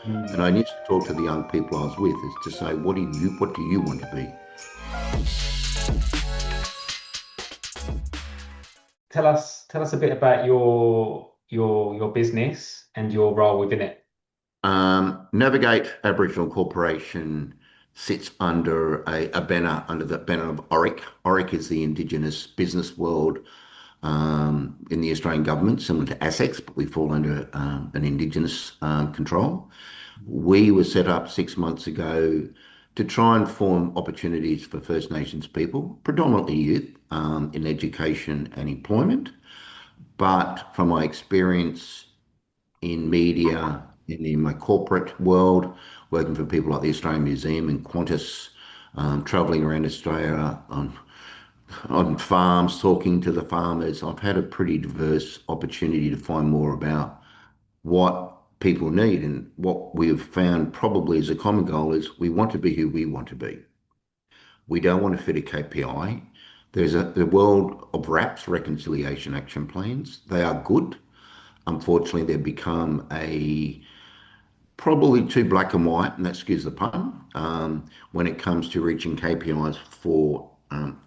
And I used to talk to the young people I was with is to say, what do you want to be? Tell us a bit about your business and your role within it. Navigate Aboriginal Corporation sits under under the banner of ORIC. ORIC is the Indigenous business world in the Australian government, similar to ASX, but we fall under an Indigenous control. We were set up 6 months ago to try and form opportunities for First Nations people, predominantly youth, in education and employment. But from my experience in media and in my corporate world, working for people like the Australian Museum and Qantas, traveling around Australia on farms, talking to the farmers, I've had a pretty diverse opportunity to find more about what people need. And what we've found probably as a common goal is we want to be who we want to be. We don't want to fit a KPI. There's the world of RAPs, Reconciliation Action Plans. They are good. Unfortunately, they've become a probably too black and white, and that excuse the pun, when it comes to reaching KPIs for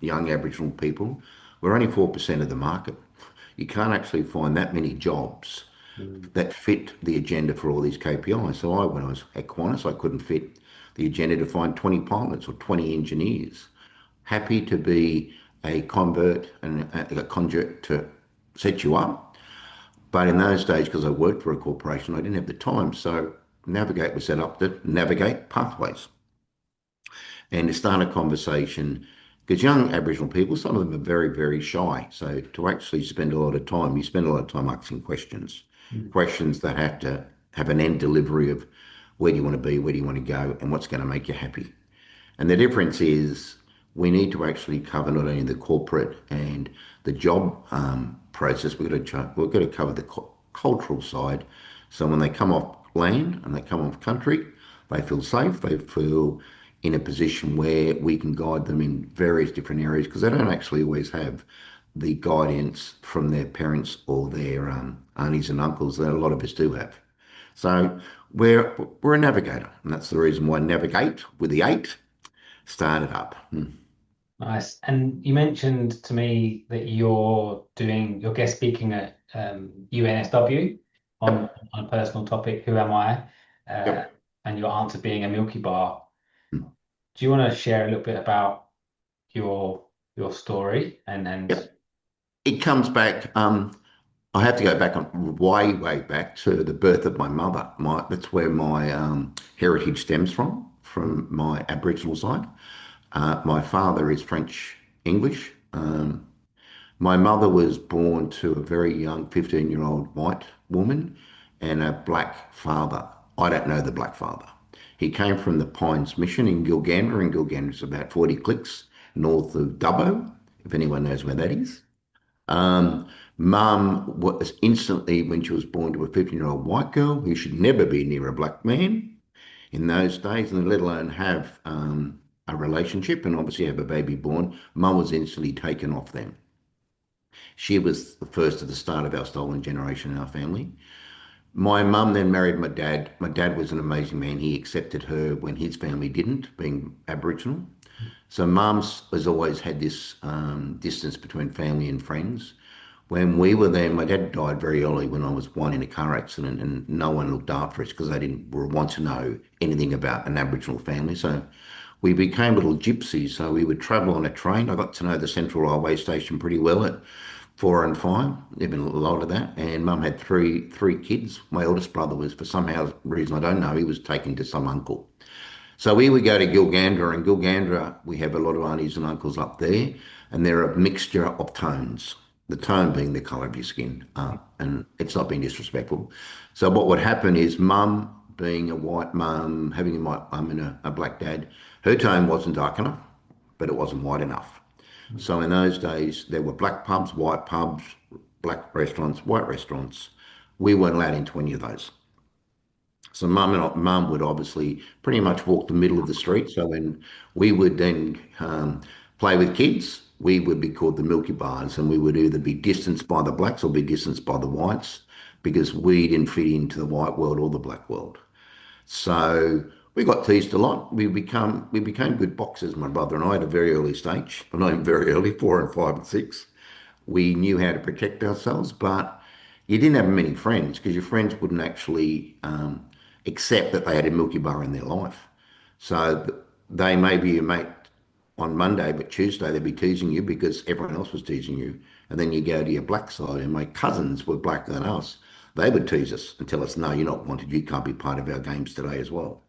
young Aboriginal people. We're only 4% of the market. You can't actually find that many jobs that fit the agenda for all these KPIs. So when I was at Qantas, I couldn't fit the agenda to find 20 pilots or 20 engineers. Happy to be a convert and a conduit to set you up. But in those days, because I worked for a corporation, I didn't have the time. So Navigate was set up to navigate pathways and to start a conversation. Because young Aboriginal people, some of them are very, very shy. So to actually spend a lot of time, you spend a lot of time asking questions, questions that have to have an end delivery of where do you want to be, where do you want to go, and what's going to make you happy. And the difference is we need to actually cover not only the corporate and the job process, we've got to cover the cultural side. So when they come off land and they come off country, they feel safe, they feel in a position where we can guide them in various different areas because they don't actually always have the guidance from their parents or their aunties and uncles that a lot of us do have. So we're a navigator, and that's the reason why Navigate with the eight started up. Nice. And you mentioned to me that you're guest speaking at UNSW on a personal topic, Who Am I? Yep. And your answer being a Milky Bar. Mm. Do you want to share a little bit about your story and Yep. It comes back. I have to go back on way, way back to the birth of my mother. That's where my heritage stems from my Aboriginal side. My father is French English. My mother was born to a very young 15-year-old white woman and a black father. I don't know the black father. He came from the Pines Mission in Gilgandra, and Gilgandra is about 40 clicks north of Dubbo, if anyone knows where that is. Mum was instantly, when she was born to a 15-year-old white girl who should never be near a black man in those days, and let alone have a relationship and obviously have a baby born, Mum was instantly taken off them. She was the first at the start of our stolen generation in our family. My mum then married my dad. My dad was an amazing man. He accepted her when his family didn't, being Aboriginal. So Mum's has always had this distance between family and friends. When we were there, my dad died very early when I was one in a car accident, and no one looked after us because they didn't want to know anything about an Aboriginal family. So we became little gypsies. So we would travel on a train. I got to know the Central Railway Station pretty well at 4 and 5, even a lot of that. And Mum had three kids. My eldest brother was, for some reason I don't know, he was taken to some uncle. So we would go to Gilgandra, and Gilgandra, we have a lot of aunties and uncles up there, and they're a mixture of tones. The tone being the colour of your skin, and it's not being disrespectful. So what would happen is Mum, being a white mum, having a white mum and a black dad, her tone wasn't dark enough, but it wasn't white enough. So in those days, there were black pubs, black restaurants, white restaurants. We weren't allowed into any of those. So mum would obviously pretty much walk the middle of the street. So when we would then play with kids, we would be called the Milky Bars, and we would either be distanced by the blacks or be distanced by the whites because we didn't fit into the white world or the black world. So we got teased a lot. We became good boxers, my brother and I, at a very early stage. Well, not even very early, 4 and 5 and 6. We knew how to protect ourselves, but you didn't have many friends because your friends wouldn't actually accept that they had a Milky Bar in their life. So they may be your mate on Monday, but Tuesday they'd be teasing you because everyone else was teasing you. And then you go to your black side, and my cousins were blacker than us. They would tease us and tell us, no, you're not wanted. You can't be part of our games today as well.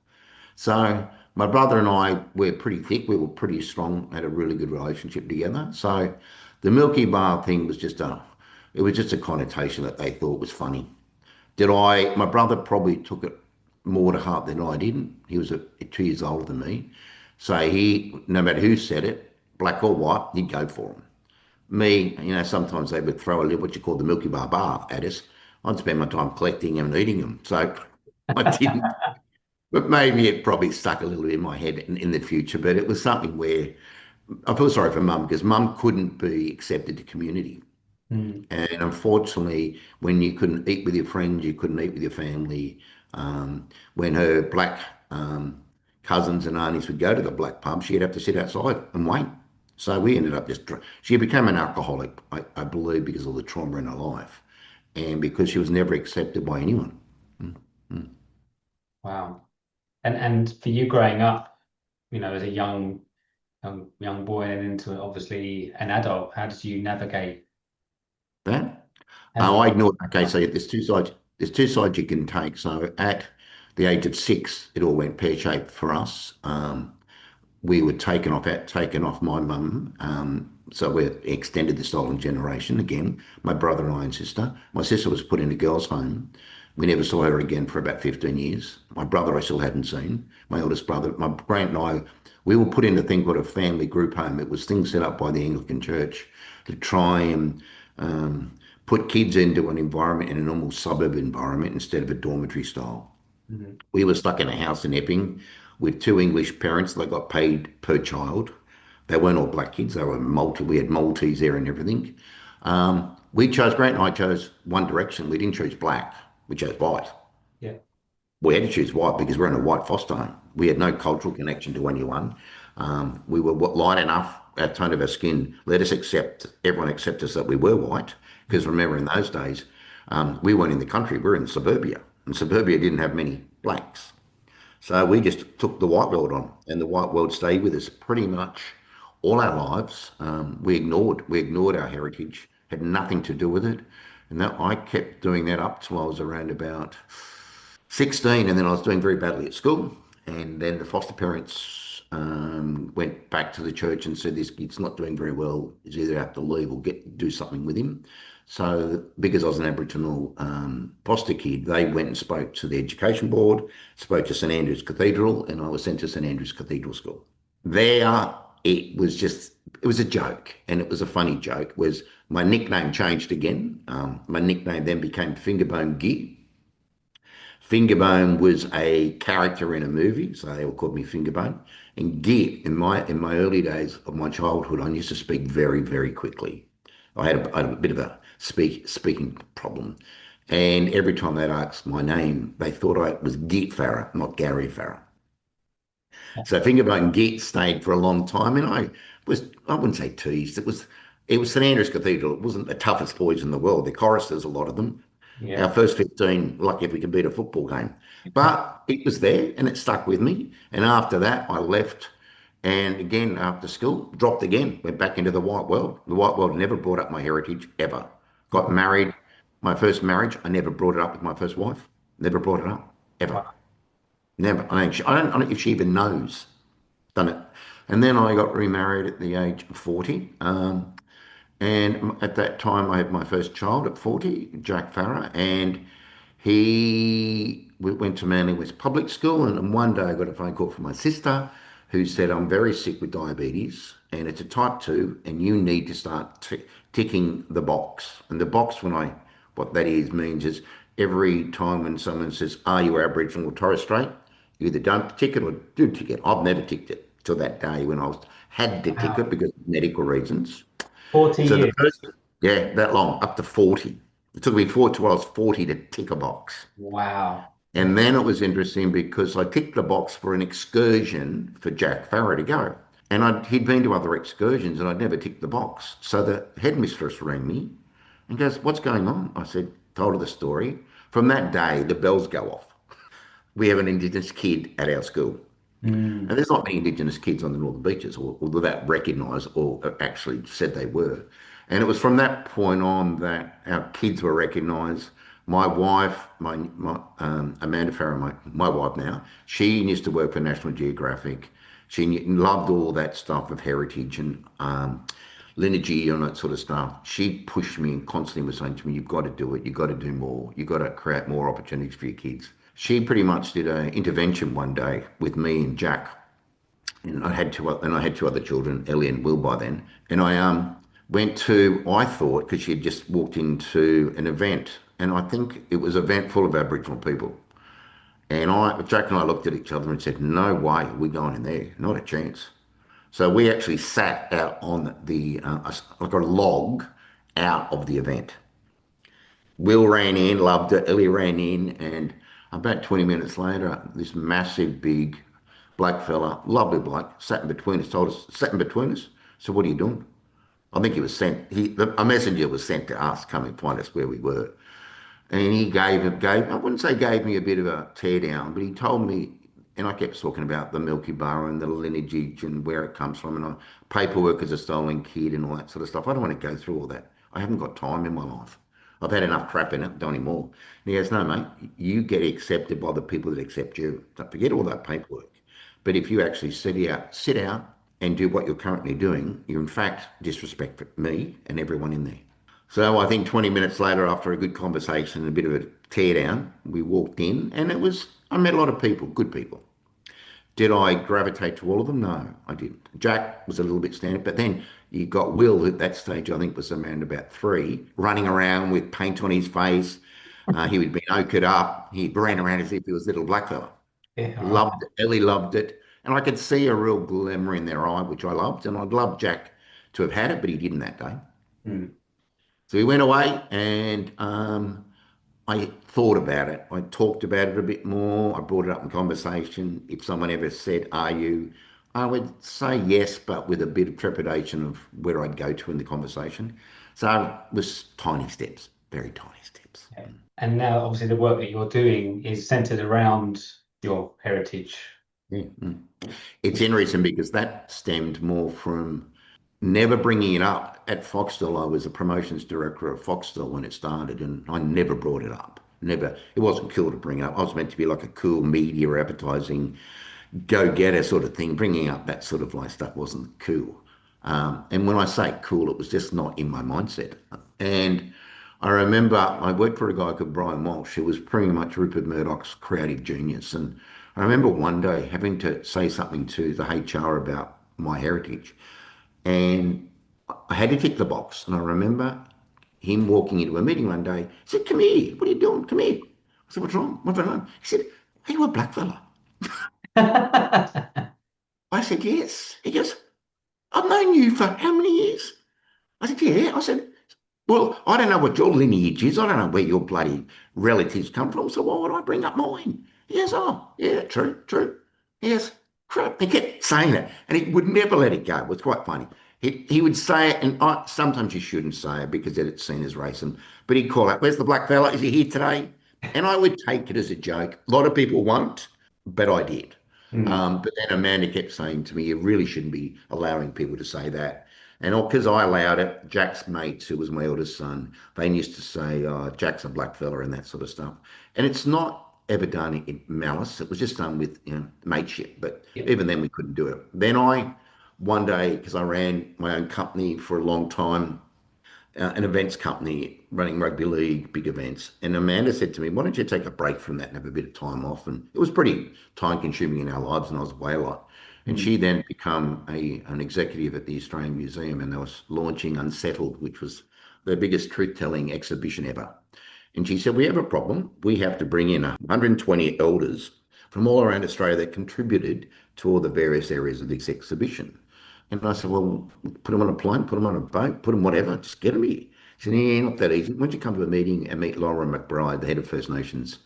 So my brother and I were pretty thick. We were pretty strong, had a really good relationship together. So the Milky Bar thing was it was just a connotation that they thought was funny. My brother probably took it more to heart than I did. He was 2 years older than me. So no matter who said it, black or white, he'd go for them. Me, sometimes they would throw a little, what you call the Milky Bar at us. I'd spend my time collecting them and eating them. So I didn't, but maybe it probably stuck a little bit in my head in the future. But it was something where I feel sorry for mum because mum couldn't be accepted to community. Mm. And unfortunately, when you couldn't eat with your friends, you couldn't eat with your family. When her black cousins and aunties would go to the black pub, she'd have to sit outside and wait. So we ended up she became an alcoholic, I believe, because of the trauma in her life and because she was never accepted by anyone. Mm, mm. Wow. And for you growing up, as a young boy and into obviously an adult, how did you navigate? That? How did Oh, you? I ignored. Okay, so there's two sides. There's two sides you can take. So at the age of 6, it all went pear-shaped for us. We were taken off my mum. So we extended the stolen generation again. My brother and I and sister. My sister was put in a girls' home. We never saw her again for about 15 years. My brother I still hadn't seen. My eldest brother, my grand and I, we were put in a thing called a family group home. It was things set up by the Anglican Church to try and um, put kids into an environment in a normal suburb environment instead of a dormitory style. Mhm. We were stuck in a house in Epping with two English parents. They got paid per child. They weren't all black kids. They were we had Maltese there and everything. Grant and I chose one direction. We didn't choose black. We chose white. Yeah. We had to choose white because we're in a white foster home. We had no cultural connection to anyone. We were light enough. Our tone of our skin let us everyone accept us that we were white. Because remember, in those days, we weren't in the country. We were in suburbia. And suburbia didn't have many blacks. So we just took the white world on, and the white world stayed with us pretty much all our lives. We ignored our heritage, had nothing to do with it, and that I kept doing that up till I was around about 16, and then I was doing very badly at school, and then the foster parents went back to the church and said this kid's not doing very well. He's either have to leave or do something with him. So, because I was an Aboriginal foster kid, they went and spoke to the education board, spoke to St Andrew's Cathedral, and I was sent to St Andrew's Cathedral School. There, it was a joke, and it was a funny joke. Was my nickname changed again? My nickname then became Fingerbone Gee. Fingerbone was a character in a movie, so they all called me Fingerbone. And Git, in my early days of my childhood, I used to speak very, very quickly. I had a bit of a speaking problem, and every time they'd ask my name, they thought I was Git Farrar, not Garry Farrar. So Fingerbone Git stayed for a long time, and I wouldn't say teased. It was St Andrew's Cathedral. It wasn't the toughest boys in the world. The choristers, a lot of them. Yeah. Our first 15, like if we could beat a football game. But it was there and it stuck with me. And after that, I left. And again, after school, dropped again, went back into the white world. The white world never brought up my heritage ever. Got married. My first marriage, I never brought it up with my first wife. Never brought it up, ever. Wow. Never. I don't know if she even knows. Done it. And then I got remarried at the age of 40. And at that time, I had my first child at 40, Jack Farrar, and we went to Manly West Public School. And one day I got a phone call from my sister who said, I'm very sick with diabetes and it's a type 2 and you need to start ticking the box. And the box, what that is means is every time when someone says, are you Aboriginal or Torres Strait? You either don't tick it or do tick it. I've never ticked it till that day when had to tick it Wow. because of medical reasons. 40 So the years. first, yeah, that long, up to 40. It took me till I was 40 to tick a box. Wow. And then it was interesting because I ticked the box for an excursion for Jack Farrar to go. And he'd been to other excursions and I'd never ticked the box. So the headmistress rang me and goes, "What's going on?" I said, told her the story. From that day, the bells go off. We have an Indigenous kid at our school. Mm. And there's not many Indigenous kids on the Northern Beaches, or that recognised or actually said they were. And it was from that point on that our kids were recognised. My wife, Amanda Farrar, my wife now, she used to work for National Geographic. She loved all that stuff of heritage and lineage and that sort of stuff. She pushed me and constantly was saying to me, "You've got to do it. You've got to do more. You've got to create more opportunities for your kids." She pretty much did an intervention one day with me and Jack, and I had two other children, Ellie and Will by then. And I went to, I thought, because she had just walked into an event, and I think it was an event full of Aboriginal people. And Jack and I looked at each other and said, "No way, we're going in there, not a chance." So we actually sat out on like a log out of the event. Will ran in, loved it. Ellie ran in, and about 20 minutes later, this massive, big black fella, lovely bloke, sat in between us, told us, sat in between us. So what are you doing? I think he was sent, a messenger was sent to us, come and find us where we were. And he I wouldn't say gave me a bit of a tear down, but he told me, and I kept talking about the Milky Bar and the lineage and where it comes from, and paperwork as a stolen kid and all that sort of stuff. I don't want to go through all that. I haven't got time in my life. I've had enough crap in it, don't anymore. And he goes, "No, mate, you get accepted by the people that accept you. Don't forget all that paperwork. But if you actually sit out and do what you're currently doing, you in fact disrespect me and everyone in there." So I think 20 minutes later, after a good conversation and a bit of a tear down, we walked in and I met a lot of people, good people. Did I gravitate to all of them? No, I didn't. Jack was a little bit standard, but then you got Will at that stage, I think was around about three, running around with paint on his face. He would be oaked up. He ran around as if he was a little black fella. Yeah, right. Loved it. Ellie loved it. And I could see a real glimmer in their eye, which I loved. And I'd loved Jack to have had it, but he didn't that day. Mm. So we went away and I thought about it. I talked about it a bit more. I brought it up in conversation. If someone ever said, "Are you?" I would say yes, but with a bit of trepidation of where I'd go to in the conversation. So it was tiny steps, very tiny steps. Yeah. And now, obviously, the work that you're doing is centered around your heritage. Yeah. Mm. It's interesting because that stemmed more from never bringing it up. At Foxtel, I was a promotions director of Foxtel when it started, and I never brought it up. Never. It wasn't cool to bring it up. I was meant to be like a cool media advertising go-getter sort of thing. Bringing up that sort of like stuff wasn't cool. And when I say cool, it was just not in my mindset. And I remember I worked for a guy called Brian Walsh, who was pretty much Rupert Murdoch's creative genius. And I remember one day having to say something to the HR about my heritage. And I had to tick the box. And I remember him walking into a meeting one day. He said, "Come here. What are you doing? Come here." I said, "What's wrong? What's wrong?" He said, "Are you a black fella?" I said, "Yes." He goes, "I've known you for how many years?" I said, "Yeah." I said, "Well, I don't know what your lineage is. I don't know where your bloody relatives come from. So why would I bring up mine?" He goes, "Oh, yeah, true, true." He goes, "Crap." He kept saying it and he would never let it go. It was quite funny. He would say it, and sometimes you shouldn't say it because then it's seen as racist. But he'd call out, "Where's the black fella? Is he here today?" And I would take it as a joke. A lot of people won't, but I did. Mm. But then Amanda kept saying to me, "You really shouldn't be allowing people to say that." And because I allowed it, Jack's mates, who was my eldest son, they used to say, "Oh, Jack's a black fella," and that sort of stuff. And it's not ever done in malice. It was just done with, mateship. But Yep. even then, we couldn't do it. Then one day, because I ran my own company for a long time, an events company running rugby league, big events. And Amanda said to me, "Why don't you take a break from that and have a bit of time off?" And it was pretty time consuming in our lives, and I was away a lot. And Mm. she then became an executive at the Australian Museum, and they was launching Unsettled, which was the biggest truth telling exhibition ever. And she said, "We have a problem. We have to bring in 120 elders from all around Australia that contributed to all the various areas of this exhibition." And I said, "Well, put them on a plane, put them on a boat, put them whatever, just get them here." She said, "Yeah, not that easy. Why don't you come to a meeting and meet Laura McBride, the head of First Nations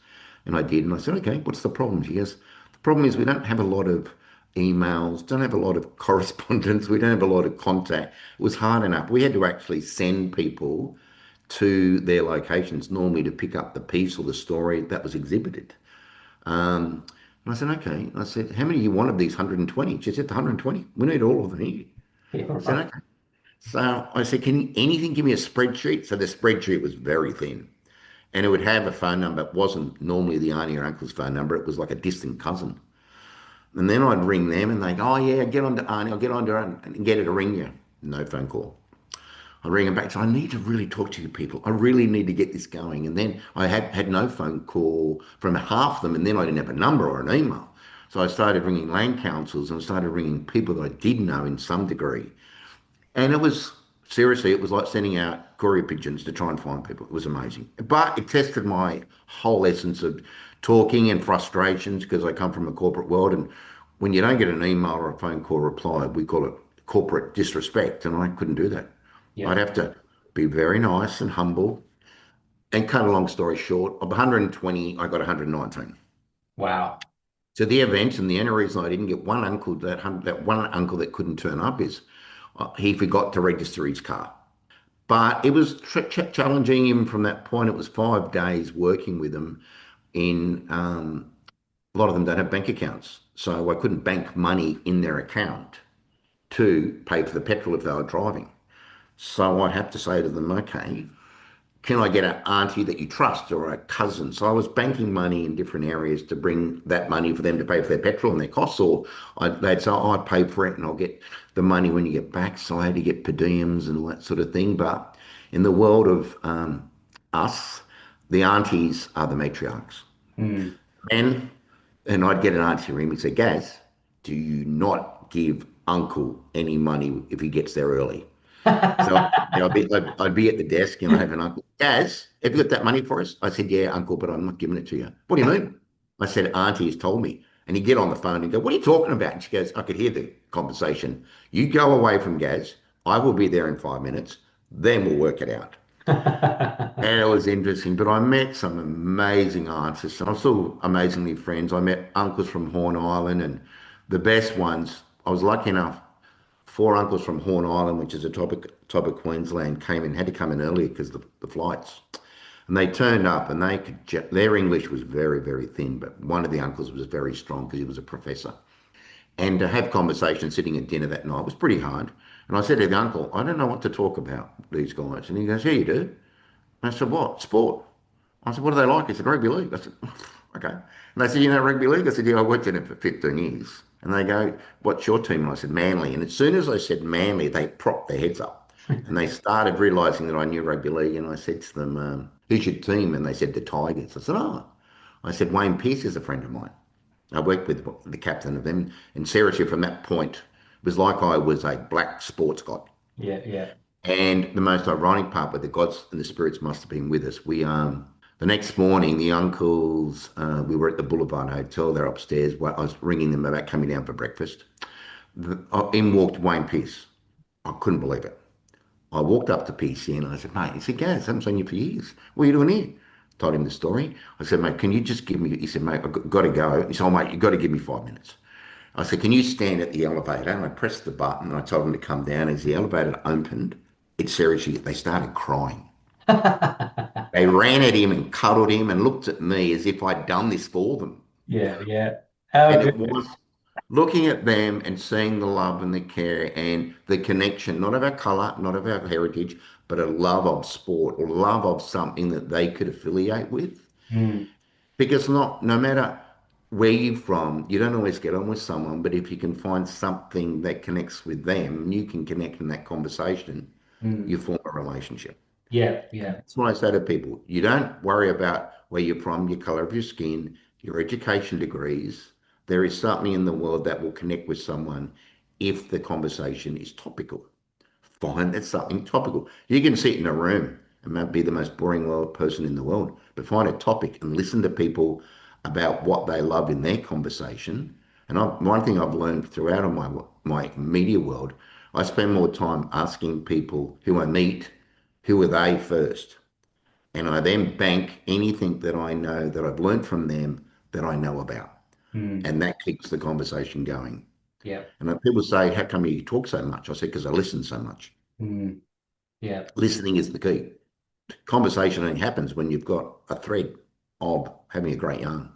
And I did. And I said, okay, what's the problem? She goes, the problem is we don't have a lot of emails, don't have a lot of correspondence, we don't have a lot of contact. It was hard enough. We had to actually send people to their locations, normally to pick up the piece or the story that was exhibited. And I said, okay. I said, how many do you want of these 120? She said, 120. We need all of them here. Yeah, I said, right. okay. So I said, can you, anything give me a spreadsheet? So the spreadsheet was very thin and it would have a phone number. It wasn't normally the auntie or uncle's phone number. It was like a distant cousin. And then I'd ring them and they go, oh yeah, get on to auntie. I'll get on to her and get her to ring you. No phone call. I ring them back. So I need to really talk to you people. I really need to get this going. And then I had no phone call from half of them. And then I didn't have a number or an email. So I started ringing land councils and started ringing people that I did know in some degree. And it was seriously, it was like sending out courier pigeons to try and find people. It was amazing. But it tested my whole essence of talking and frustrations because I come from a corporate world. And when you don't get an email or a phone call reply, we call it corporate disrespect. And I couldn't do that. I'd Yeah. have to be very nice and humble. And cut a long story short, of 120, I got 119. Wow. So the event and the only reason I didn't get one uncle that one uncle that couldn't turn up is he forgot to register his car. But it was challenging him from that point. It was 5 days working with them. In a lot of them don't have bank accounts, so I couldn't bank money in their account to pay for the petrol if they were driving. So I have to say to them, okay, can I get an auntie that you trust or a cousin? So I was banking money in different areas to bring that money for them to pay for their petrol and their costs, or they'd say, oh, I pay for it and I'll get the money when you get back. So I had to get per diems and all that sort of thing. But in the world of us, the aunties are the matriarchs. Mm. And I'd get an auntie ring me and say, Gaz, do you not give uncle any money if he gets there early? So I'd be at the desk and I have an uncle, Gaz, have you got that money for us? I said, yeah, uncle, but I'm not giving it to you. What do you mean? I said, auntie has told me. And he'd get on the phone and go, what are you talking about? And she goes, I could hear the conversation. You go away from Gaz. I will be there in 5 minutes. Then we'll work it out. And it was interesting, but I met some amazing aunts, and I'm still amazingly friends. I met uncles from Horn Island, and the best ones. I was lucky enough. Four uncles from Horn Island, which is a top of Queensland, came in, had to come in earlier because the flights. And they turned up, and their English was very, very thin, but one of the uncles was very strong because he was a professor. And to have conversation sitting at dinner that night was pretty hard. And I said to the uncle, I don't know what to talk about, these guys. And he goes, yeah, you do. And I said, what? Sport. I said, what do they like? He said, rugby league. I said, okay. And they said, you know, rugby league? I said, yeah, I worked in it for 15 years. And they go, what's your team? And I said, Manly. And as soon as I said Manly, they propped their heads up. And they started realising that I knew rugby league. And I said to them, who's your team? And they said, the Tigers. I said, oh. I said, Wayne Pearce is a friend of mine. I worked with the captain of them. And seriously, from that point, it was like I was a black sports god. Yeah, yeah. And the most ironic part, but the gods and the spirits must have been with us. The next morning, the uncles, we were at the Boulevard Hotel. They're upstairs. I was ringing them about coming down for breakfast. In walked Wayne Pearce. I couldn't believe it. I walked up to PC and I said, mate, he said, Gaz, I haven't seen you for years. What are you doing here? Told him the story. I said, mate, can you just give me, he said, mate, I've got to go. He said, oh, mate, you've got to give me 5 minutes. I said, can you stand at the elevator? And I pressed the button and I told him to come down. As the elevator opened, it seriously, they started crying. They ran at him and cuddled him and looked at me as if I'd done this for them. Yeah, yeah. How And good. it was looking at them and seeing the love and the care and the connection, not of our colour, not of our heritage, but a love of sport or love of something that they could affiliate with. Mm, Because no matter where you're from, you don't always get on with someone, but if you can find something that connects with them and you can connect in that conversation, mm. you form a relationship. Yeah, yeah. That's what I say to people. You don't worry about where you're from, your color of your skin, your education degrees. There is something in the world that will connect with someone if the conversation is topical. Find that something topical. You can sit in a room and might be the most boring world person in the world, but find a topic and listen to people about what they love in their conversation. And one thing I've learned throughout my media world, I spend more time asking people who I meet, who are they first? And I then bank anything that I know that I've learned from them that I know about. Mm. And that keeps the conversation going. Yeah. And when people say, how come you talk so much? I said, because I listen so much. Mm. Yeah. Listening is the key. Conversation only happens when you've got a thread of having a great yarn.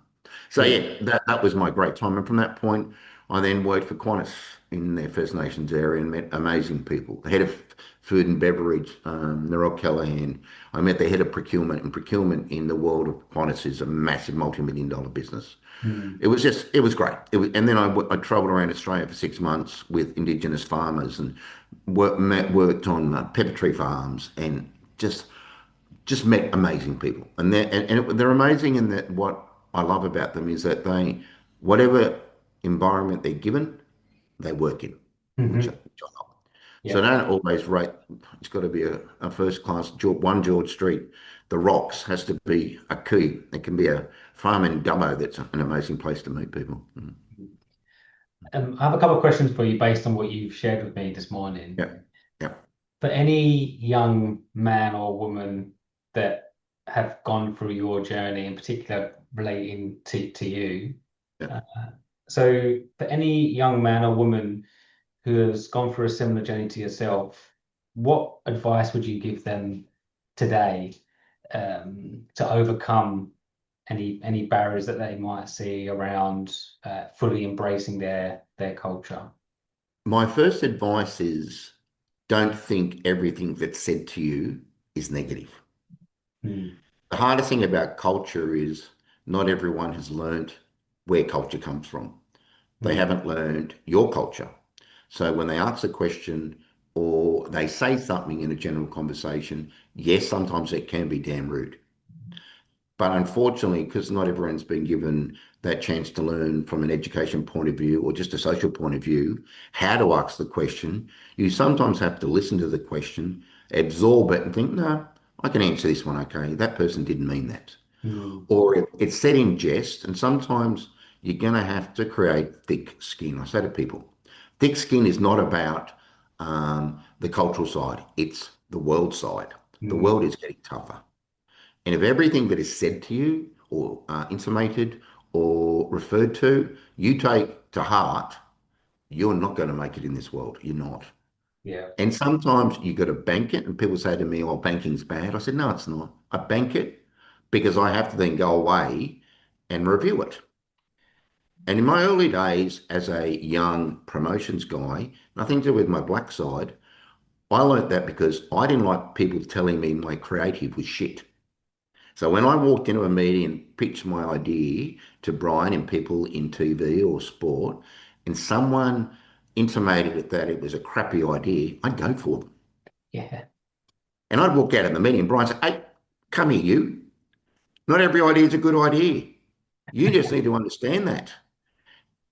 So Yeah. yeah, that was my great time. And from that point, I then worked for Qantas in their First Nations area and met amazing people. The head of food and beverage, Narelle Callahan. I met the head of procurement, and procurement in the world of Qantas is a massive multi-million dollar business. Mm. It was great. And then I travelled around Australia for 6 months with Indigenous farmers and worked on pepper tree farms and just met amazing people. And they're amazing in that what I love about them is that whatever environment they're given, they work in, which I Hmm. love. So Yeah. I don't always rate, it's got to be a first class, one George Street. The Rocks has to be a key. It can be a farm in Dubbo that's an amazing place to meet people. Mm. I have a couple of questions for you based on what you've shared with me this morning. Yeah, yeah, For any young man or woman that have gone through your journey, in particular relating to you, yeah. uh, so for any young man or woman who has gone through a similar journey to yourself, what advice would you give them today to overcome any barriers that they might see around fully embracing their culture? My first advice is don't think everything that's said to you is negative. Mm. The hardest thing about culture is not everyone has learnt where culture comes from. They Mm. haven't learned your culture. So when they ask a question or they say something in a general conversation, yes, sometimes it can be damn rude. But unfortunately, because not everyone's been given that chance to learn from an education point of view or just a social point of view, how to ask the question, you sometimes have to listen to the question, absorb it, and think, no, I can answer this one okay. That person didn't mean that. Mm. Or it's said in jest, and sometimes you're going to have to create thick skin. I say to people, thick skin is not about the cultural side, it's the world side. The Mm. world is getting tougher. And if everything that is said to you or intimated or referred to, you take to heart, you're not going to make it in this world. You're not. Yeah. And sometimes you got to bank it. And people say to me, oh, banking's bad. I said, no, it's not. I bank it because I have to then go away and review it. And in my early days as a young promotions guy, nothing to do with my black side, I learnt that because I didn't like people telling me my creative was shit. So when I walked into a meeting and pitched my idea to Brian and people in TV or sport, and someone intimated that it was a crappy idea, I'd go for them. Yeah. And I'd walk out of the meeting and Brian said, hey, come here, you. Not every idea is a good idea. You just need to understand that.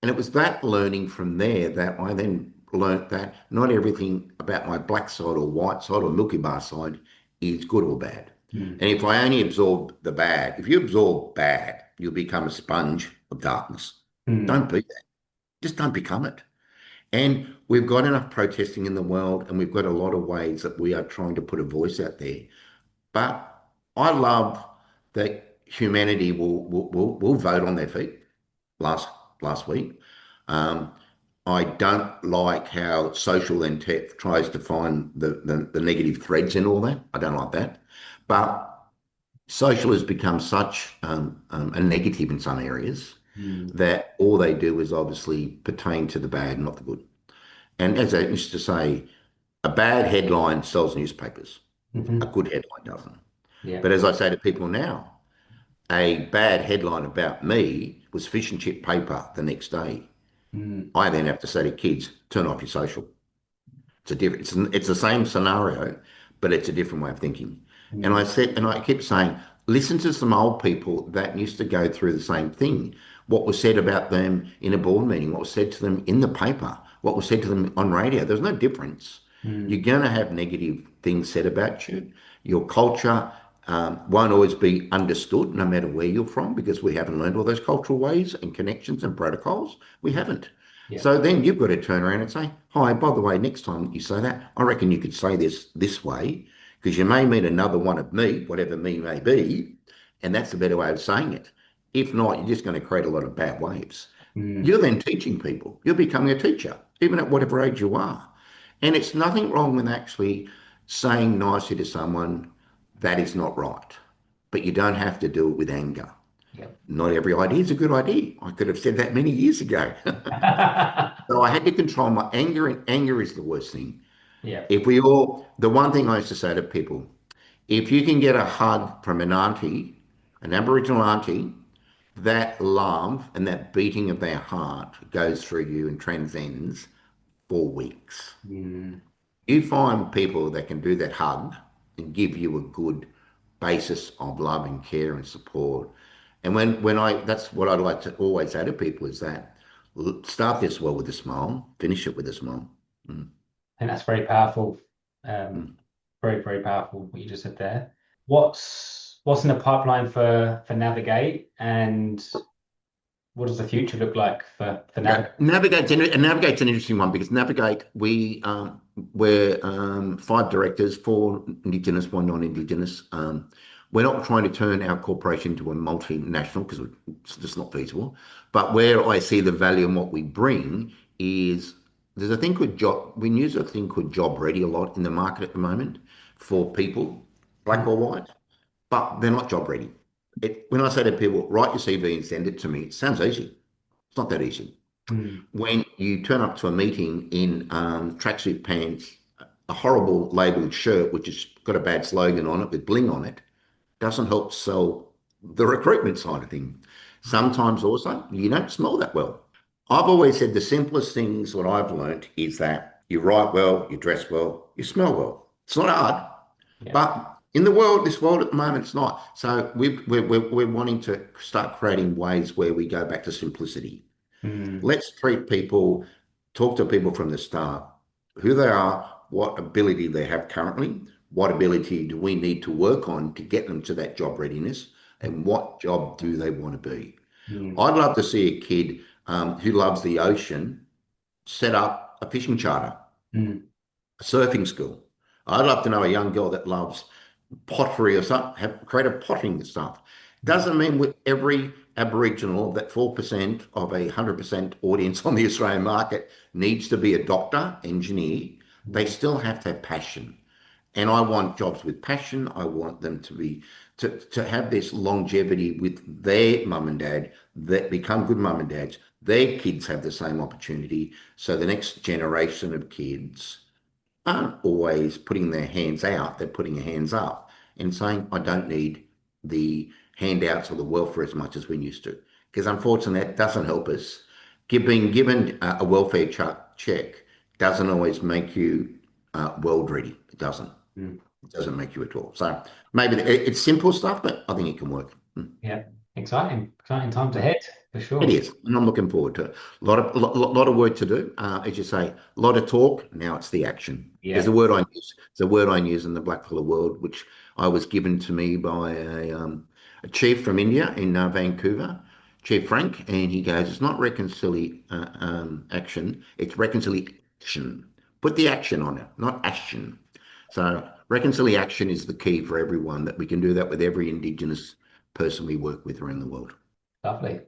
And it was that learning from there that I then learnt that not everything about my black side or white side or Milky Bar side is good or bad. Mm. And if I only absorb the bad, if you absorb bad, you'll become a sponge of darkness. Mm. Don't be that. Just don't become it. And we've got enough protesting in the world, and we've got a lot of ways that we are trying to put a voice out there. But I love that humanity will vote on their feet last last week. Um, I don't like how social then tries to find the negative threads in all that. I don't like that. But social has become such a negative in some areas Mm. that all they do is obviously pertain to the bad, not the good. And as I used to say, a bad headline sells newspapers. A Hmm. good headline doesn't. Yeah. But as I say to people now, a bad headline about me was fish and chip paper the next day. Mm. I then have to say to kids, turn off your social. It's the same scenario, but it's a different way of thinking. Mm. And I kept saying, listen to some old people that used to go through the same thing. What was said about them in a board meeting, what was said to them in the paper, what was said to them on radio. There's no difference. You're Mm. going to have negative things said about you. Your culture won't always be understood, no matter where you're from, because we haven't learned all those cultural ways and connections and protocols. We haven't. Yeah. So then you've got to turn around and say, hi, by the way, next time you say that, I reckon you could say this way. Because you may meet another one of me, whatever me may be, and that's a better way of saying it. If not, you're just going to create a lot of bad waves. Mm. You're then teaching people. You're becoming a teacher, even at whatever age you are. And it's nothing wrong with actually saying nicely to someone that is not right. But you don't have to do it with anger. Yep. Not every idea is a good idea. I could have said that many years ago. So I had to control my anger, and anger is the worst thing. Yeah. If we all, the one thing I used to say to people, if you can get a hug from an auntie, an Aboriginal auntie, that love and that beating of their heart goes through you and transcends for weeks. Mm. You find people that can do that hug and give you a good basis of love and care and support. And that's what I'd like to always say to people is that start this well with a smile, finish it with a smile. Mm, And that's very powerful. Um, mm. very, very powerful what you just said there. What's in the pipeline for Navigate, and what does the future look like for Okay, Navigate? Navigate's an interesting one because Navigate, we're five directors, four Indigenous, one non-Indigenous. We're not trying to turn our corporation into a multinational because it's just not feasible. But where I see the value in what we bring is there's a thing called job. We use a thing called job ready a lot in the market at the moment for people, black Mm. or white, but they're not job ready. When I say to people, write your CV and send it to me, it sounds easy. It's not that easy. Mm. When you turn up to a meeting in tracksuit pants, a horrible labelled shirt, which has got a bad slogan on it with bling on it, doesn't help sell the recruitment side of things. Sometimes also you don't smell that well. I've always said the simplest things what I've learned is that you write well, you dress well, you smell well. It's not hard, Yeah. but in this world at the moment, it's not. So we're wanting to start creating ways where we go back to simplicity. Mm. Let's talk to people from the start, who they are, what ability they have currently, what ability do we need to work on to get them to that job readiness, and what job do they want to be. Mm. I'd love to see a kid who loves the ocean set up a fishing charter, Mm. a surfing school. I'd love to know a young girl that loves pottery or something, create a potting stuff. Doesn't mean with every Aboriginal that 4% of a 100% audience on the Australian market needs to be a doctor, engineer. They Mm. still have to have passion. And I want jobs with passion. I want them to have this longevity with their mum and dad that become good mum and dads. Their kids have the same opportunity. So the next generation of kids aren't always putting their hands out, they're putting their hands up and saying, I don't need the handouts or the welfare as much as we used to. Because unfortunately, that doesn't help us. Being given a welfare check doesn't always make you world ready. It doesn't. Mm. It doesn't make you at all. So maybe it's simple stuff, but I think it can work. Mm. Yeah. Exciting times Mm. ahead for It sure. is, and I'm looking forward to it. A lot of work to do, as you say. A lot of talk. Now it's the action. There's Yeah. a word I use. It's a word I use in the blackfellow world, which I was given to me by a chief from India in Vancouver, Chief Frank, and he goes, "It's not action. It's reconciliation. Put the action on it, not action." So reconciliation is the key for everyone. That we can do that with every Indigenous person we work with around the world. Lovely.